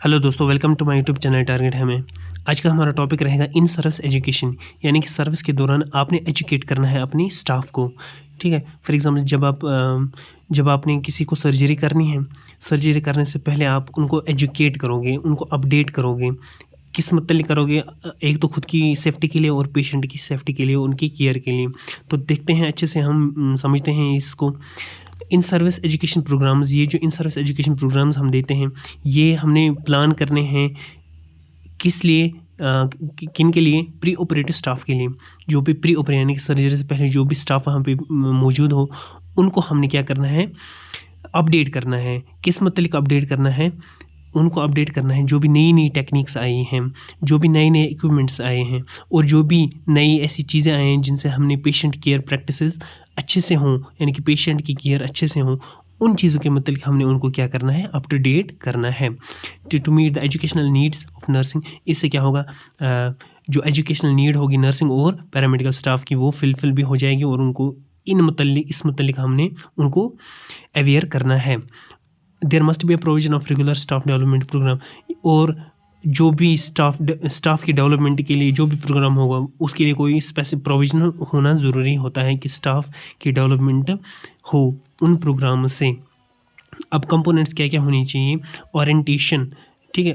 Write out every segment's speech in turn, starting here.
Hello दोस्तों, welcome to my YouTube channel target है में। आज का हमारा टॉपिक रहेगा इन सर्विस एजुकेशन, यानी कि सर्विस के दौरान आपने एजुकेट करना है अपनी स्टाफ को। ठीक है, फॉर एग्जांपल जब आपने किसी को सर्जरी करनी है, सर्जरी करने से पहले आप उनको एजुकेट करोगे, उनको अपडेट करोगे। किस मतलब करोगे? एक तो खुद की सेफ्टी के लिए और पेशेंट की सेफ्टी के लिए, उनकी केयर के लिए। तो देखते हैं अच्छे से, हम समझते हैं इसको। इन सर्विस एजुकेशन प्रोग्राम्स, ये जो इन सर्विस एजुकेशन प्रोग्राम्स हम देते हैं, ये हमने प्लान करने हैं किस लिए, किन के लिए? प्री ऑपरेटिव स्टाफ के लिए। जो भी प्री ऑपरेटिव यानी कि सर्जरी से पहले जो भी स्टाफ वहाँ पे मौजूद हो, उनको हमने क्या करना है? अपडेट करना है। किस मतलब अपडेट करना है? उनको अपडेट करना है जो भी नई नई टेक्निक्स आई हैं, जो भी नए नए इक्विपमेंट्स आए हैं, और जो भी नई ऐसी चीज़ें आई हैं जिनसे हमने पेशेंट केयर प्रैक्टिसेस अच्छे से हों, यानी कि पेशेंट की केयर अच्छे से हों, उन चीज़ों के मतलब हमने उनको क्या करना है? अप टू डेट करना है to meet the educational needs of nursing. इससे क्या होगा? जो एजुकेशनल नीड होगी नर्सिंग और पैरामेडिकल स्टाफ की, वो फिल भी हो जाएगी, और उनको इस मतलब हमने उनको अवेयर करना है। There must be a provision of regular staff development programme. और जो भी स्टाफ की डेवलपमेंट के लिए जो भी प्रोग्राम होगा, उसके लिए कोई स्पेसिफिक प्रोविजन होना ज़रूरी होता है कि स्टाफ की डेवलपमेंट हो उन प्रोग्राम से। अब कंपोनेंट्स क्या क्या होनी चाहिए? ओरिएंटेशन, ठीक है,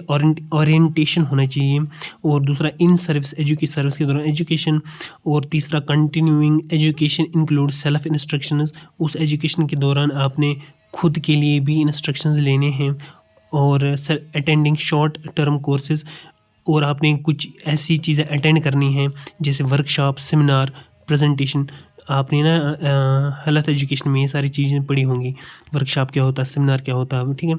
ओरिएंटेशन होना चाहिए। और दूसरा इन सर्विस सर्विस के दौरान एजुकेशन। और तीसरा continuing education include self instructions. उस एजुकेशन के दौरान आपने खुद के लिए भी इंस्ट्रक्शंस लेने हैं, और अटेंडिंग शॉर्ट टर्म कोर्सेज। और आपने कुछ ऐसी चीज़ें अटेंड करनी हैं जैसे वर्कशॉप, सेमिनार, प्रेजेंटेशन। आपने ना हेल्थ एजुकेशन में ये सारी चीज़ें पढ़ी होंगी। वर्कशॉप क्या होता है, सेमिनार क्या होता है, ठीक है,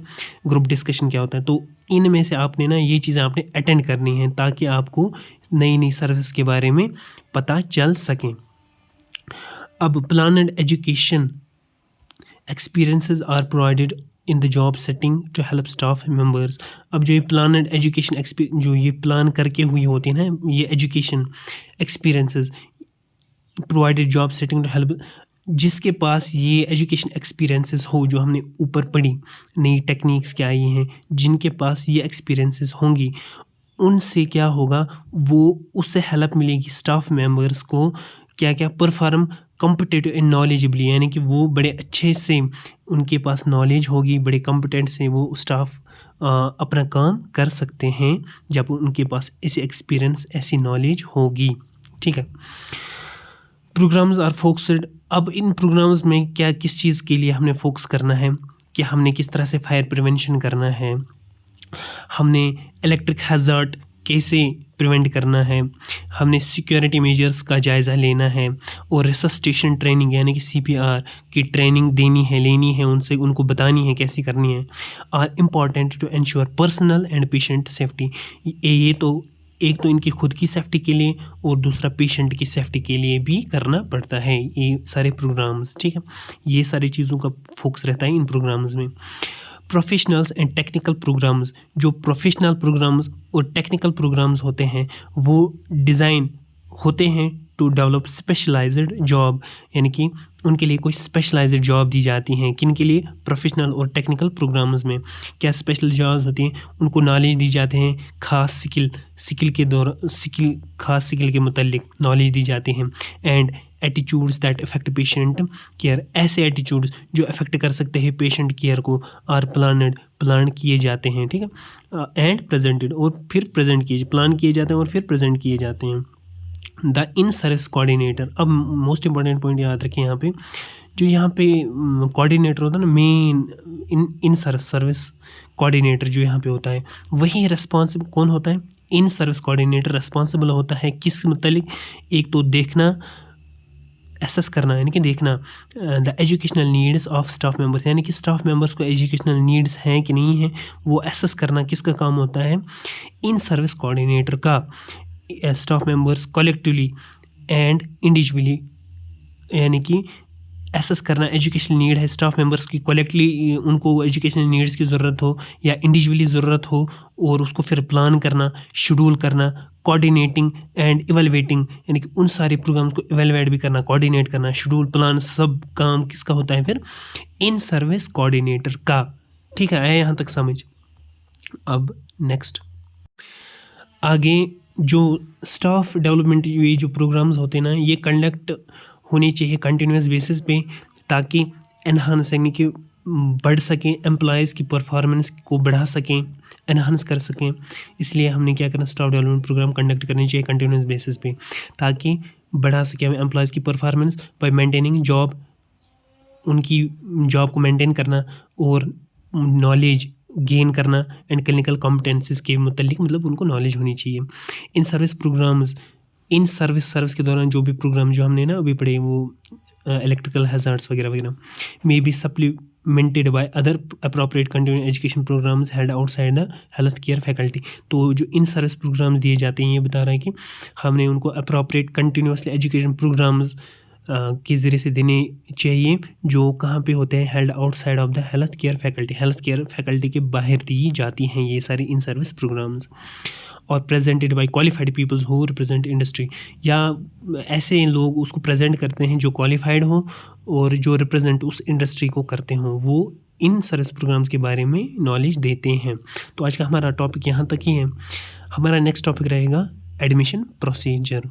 ग्रुप डिस्कशन क्या होता है। तो इनमें से आपने ना ये चीज़ें आपने अटेंड करनी है ताकि आपको नई नई सर्विस के बारे में पता चल सके। अब planned education experiences are provided in the job setting to help staff members. अब जो ये प्लान एंड एजुकेशन जो ये प्लान करके हुई होती है ना, ये education experiences provided job setting to help, जिसके पास ये एजुकेशन एक्सपीरियंसेस हो, जो हमने ऊपर पढ़ी नई टेक्निक्स क्या आई हैं, जिनके पास ये एक्सपीरियंसेस होंगी, उनसे क्या होगा? वो उससे हेल्प मिलेगी स्टाफ मेंबर्स को क्या क्या परफॉर्म कॉम्पिटेटिव इन नॉलेजबली, यानी कि वो बड़े अच्छे से, उनके पास नॉलेज होगी, बड़े कॉम्पिटेंट से वो स्टाफ अपना काम कर सकते हैं जब उनके पास ऐसी एक्सपीरियंस, ऐसी नॉलेज होगी। ठीक है, प्रोग्राम्स आर फोकस्ड। अब इन प्रोग्राम्स में क्या, किस चीज़ के लिए हमने फोकस करना है कि हमने किस तरह से फायर प्रिवेंशन करना है, हमने इलेक्ट्रिक हैज़ार्ड कैसे प्रिवेंट करना है, हमने सिक्योरिटी मेजर्स का जायज़ा लेना है, और रिसस्टेशन ट्रेनिंग यानी कि सीपीआर की ट्रेनिंग लेनी है उनसे, उनको बतानी है कैसी करनी है। Are important to ensure personal and patient safety. ये तो एक तो इनकी खुद की सेफ्टी के लिए, और दूसरा पेशेंट की सेफ्टी के लिए भी करना पड़ता है ये सारे प्रोग्राम्स। ठीक है, ये सारी चीज़ों का फोकस रहता है इन प्रोग्राम्स में। प्रोफेशनल्स एंड टेक्निकल प्रोग्राम्स, जो प्रोफेशनल प्रोग्राम्स और टेक्निकल प्रोग्राम्स होते हैं, वो डिज़ाइन होते हैं टू डेवलप स्पेशलाइज्ड जॉब, यानी कि उनके लिए कोई स्पेशलाइज्ड जॉब दी जाती हैं। किन के लिए? प्रोफेशनल और टेक्निकल प्रोग्राम्स में क्या स्पेशल जॉब्स होती हैं? उनको नॉलेज दी जाते हैं, खास खास स्किल के मुतालिक नॉलेज दी जाती हैं। And attitudes that affect patient care, ऐसे एटीट्यूड्स जो अफेक्ट कर सकते हैं पेशेंट केयर को, आर प्लान किए जाते हैं। ठीक है, एंड प्रेजेंटेड, और फिर प्लान किए जाते हैं और फिर प्रेजेंट किए जाते हैं। The in service coordinator. अब मोस्ट इंपॉर्टेंट पॉइंट याद रखें यहाँ पे, जो यहाँ पे कोऑर्डिनेटर होता है ना, मेन इन सर्विस कोऑर्डिनेटर जो यहाँ पे होता है, वही रेस्पॉन्सिबल कौन होता है? इन सर्विस कोऑर्डिनेटर रेस्पॉन्सिबल होता है किस मतलब? एक तो देखना, एसेस करना, यानी कि देखना the educational needs of staff members, यानी कि स्टाफ मेंबर्स को एजुकेशनल नीड्स हैं कि नहीं हैं, वो एसेस करना किसका काम होता है? इन सर्विस कोऑर्डिनेटर का। Staff members collectively and individually, यानी कि एसेस करना एजुकेशनल नीड है स्टाफ मेंबर्स की, कलेक्टिवली उनको एजुकेशनल नीड्स की ज़रूरत हो या इंडिविजुअली ज़रूरत हो, और उसको फिर प्लान करना, शेड्यूल करना, कोऑर्डिनेटिंग एंड इवेलुएटिंग, यानी कि उन सारे प्रोग्राम्स को इवेलुएट भी करना, कोऑर्डिनेट करना, शेड्यूल, प्लान, सब काम किसका होता है? फिर इन सर्विस कोऑर्डिनेटर का। ठीक है, आया यहाँ तक समझ? अब नेक्स्ट आगे जो स्टाफ डेवलपमेंट ये जो प्रोग्राम्स होते हैं ना, ये कंडक्ट होने चाहिए कंटिन्यूस बेसिस पे, ताकि एनहांस यानी कि बढ़ सकें, एम्प्लॉयज़ की परफॉर्मेंस को बढ़ा सकें, एनहांस कर सकें। इसलिए हमने क्या करना, स्टाफ डेवलपमेंट प्रोग्राम कंडक्ट करने चाहिए कंटिन्यूस बेसिस पे, ताकि बढ़ा सकें हम एम्प्लॉयज़ की परफॉर्मेंस बाय मेंटेनिंग जॉब, उनकी जॉब को मेंटेन करना और नॉलेज गेन करना एंड क्लिनिकल कॉम्पिटेंसीज के मुतल्लिक, मतलब उनको नॉलेज होनी चाहिए। In service programmes, in service के दौरान जो भी प्रोग्राम जो हमने ना अभी पढ़े, वो इलेक्ट्रिकल हैजार्ड्स वगैरह वगैरह, may be supplemented by other appropriate continuing education programmes held outside the health care faculty. तो जो इन सर्विस प्रोग्राम्स दिए जाते हैं, ये बता रहा है कि हमने उनको अप्रोप्रिएट कंटिन्यूसली एजुकेशन प्रोग्राम्स के ज़रिए से देने चाहिए, जो कहाँ पे होते हैं, held outside of the health care faculty, health care faculty के बाहर दी जाती हैं ये सारी इन सर्विस प्रोग्राम्स। और presented by qualified peoples who represent industry, या ऐसे लोग उसको प्रेजेंट करते हैं जो क्वालिफाइड हो और जो रिप्रेजेंट उस इंडस्ट्री को करते हों, वो इन सर्विस प्रोग्राम्स के बारे में नॉलेज देते हैं। तो आज का हमारा टॉपिक यहाँ तक ही है। हमारा नेक्स्ट टॉपिक रहेगा एडमिशन प्रोसीजर।